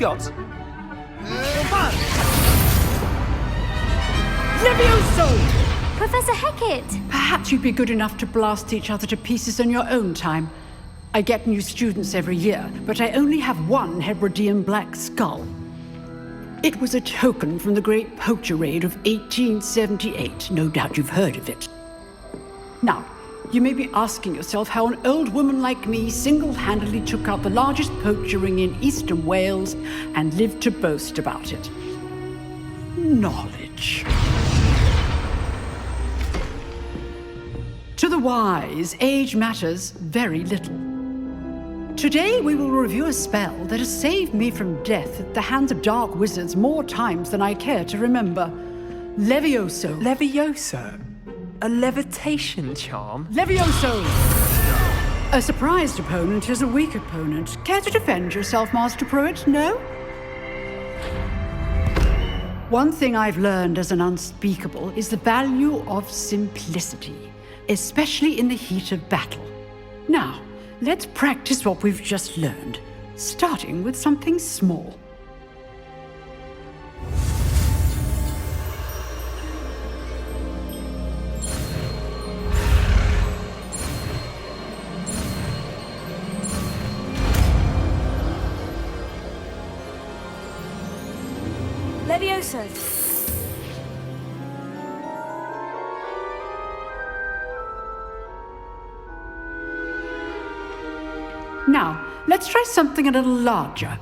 got? Levioso! Professor Hecat! Perhaps you'd be good enough to blast each other to pieces on your own time. I get new students every year, but I only have one Hebridean black skull. It was a token from the Great Poacher Raid of 1878. No doubt you've heard of it. Now, you may be asking yourself how an old woman like me single-handedly took out the largest poacher ring in eastern Wales and lived to boast about it. Knowledge. To the wise, age matters very little. Today we will review a spell that has saved me from death at the hands of dark wizards more times than I care to remember. Levioso. Levioso? A levitation charm? Levioso! A surprised opponent is a weak opponent. Care to defend yourself, Master Pruitt? No? One thing I've learned as an unspeakable is the value of simplicity, especially in the heat of battle. Now, let's practice what we've just learned, starting with something small. Levioso! Now, let's try something a little larger.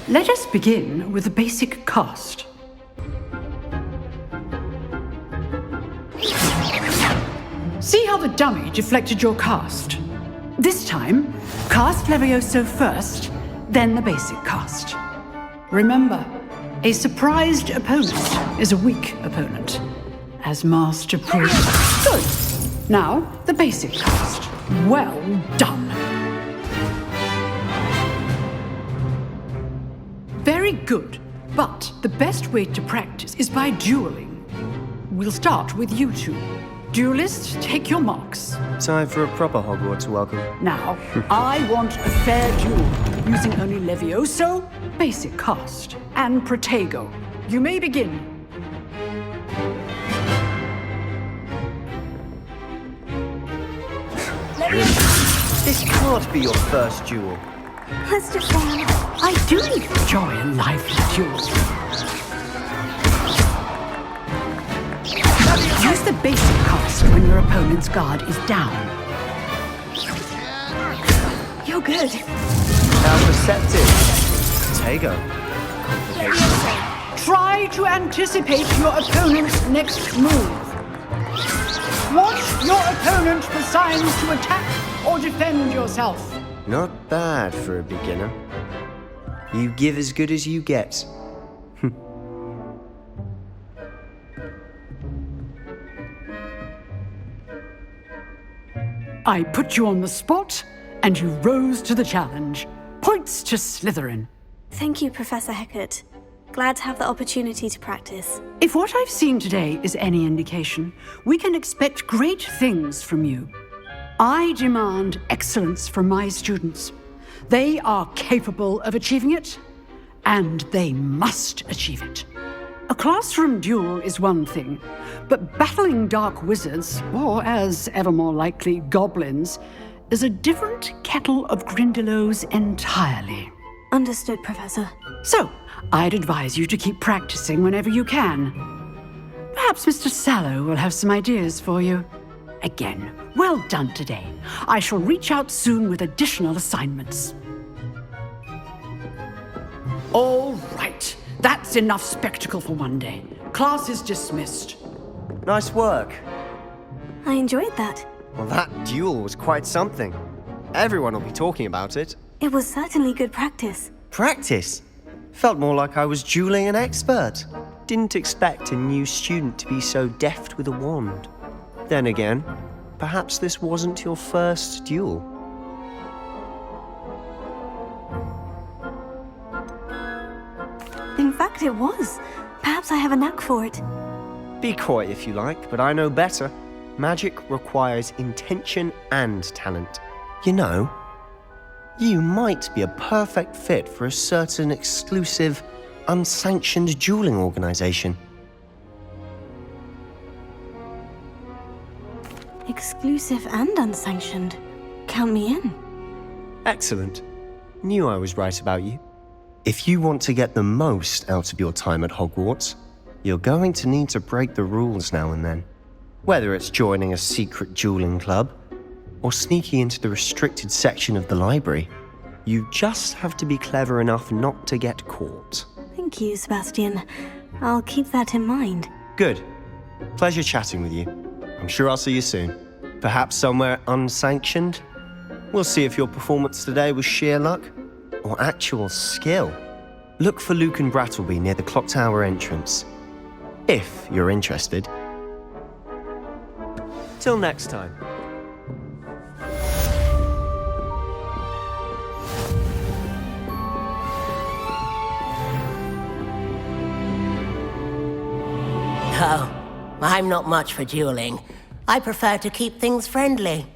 Let us begin with the basic cast. See how the dummy deflected your cast? This time, cast Levioso first, then the basic cast. Remember, a surprised opponent is a weak opponent, as Master Pruitt. Good. Now, the basic cast. Well done. Very good, but the best way to practice is by dueling. We'll start with you two. Duelists, take your marks. Time for a proper Hogwarts welcome. Now, I want a fair duel, using only Levioso, basic cast, and Protego. You may begin. This can't be your first duel. Let's just run. I do enjoy a lively duel. Use the basic cast when your opponent's guard is down. You're good. How perceptive. Tego. Try to anticipate your opponent's next move. Watch your opponent for signs to attack or defend yourself. Not bad for a beginner. You give as good as you get. I put you on the spot, and you rose to the challenge. Points to Slytherin. Thank you, Professor Hecat. Glad to have the opportunity to practice. If what I've seen today is any indication, we can expect great things from you. I demand excellence from my students. They are capable of achieving it, and they must achieve it. A classroom duel is one thing, but battling dark wizards, or as ever more likely, goblins, is a different kettle of Grindylows entirely. Understood, Professor. So, I'd advise you to keep practicing whenever you can. Perhaps Mr. Sallow will have some ideas for you. Again, well done today. I shall reach out soon with additional assignments. All right. That's enough spectacle for one day. Class is dismissed. Nice work. I enjoyed that. Well, that duel was quite something. Everyone will be talking about it. It was certainly good practice. Practice? Felt more like I was dueling an expert. Didn't expect a new student to be so deft with a wand. Then again, perhaps this wasn't your first duel. In fact, it was. Perhaps I have a knack for it. Be coy if you like, but I know better. Magic requires intention and talent. You know, you might be a perfect fit for a certain exclusive, unsanctioned dueling organization. Exclusive and unsanctioned. Count me in. Excellent. Knew I was right about you. If you want to get the most out of your time at Hogwarts, you're going to need to break the rules now and then. Whether it's joining a secret dueling club, or sneaking into the restricted section of the library, you just have to be clever enough not to get caught. Thank you, Sebastian. I'll keep that in mind. Good. Pleasure chatting with you. I'm sure I'll see you soon. Perhaps somewhere unsanctioned? We'll see if your performance today was sheer luck or actual skill. Look for Luke and Brattleby near the clock tower entrance, if you're interested. Till next time. Oh, I'm not much for dueling. I prefer to keep things friendly.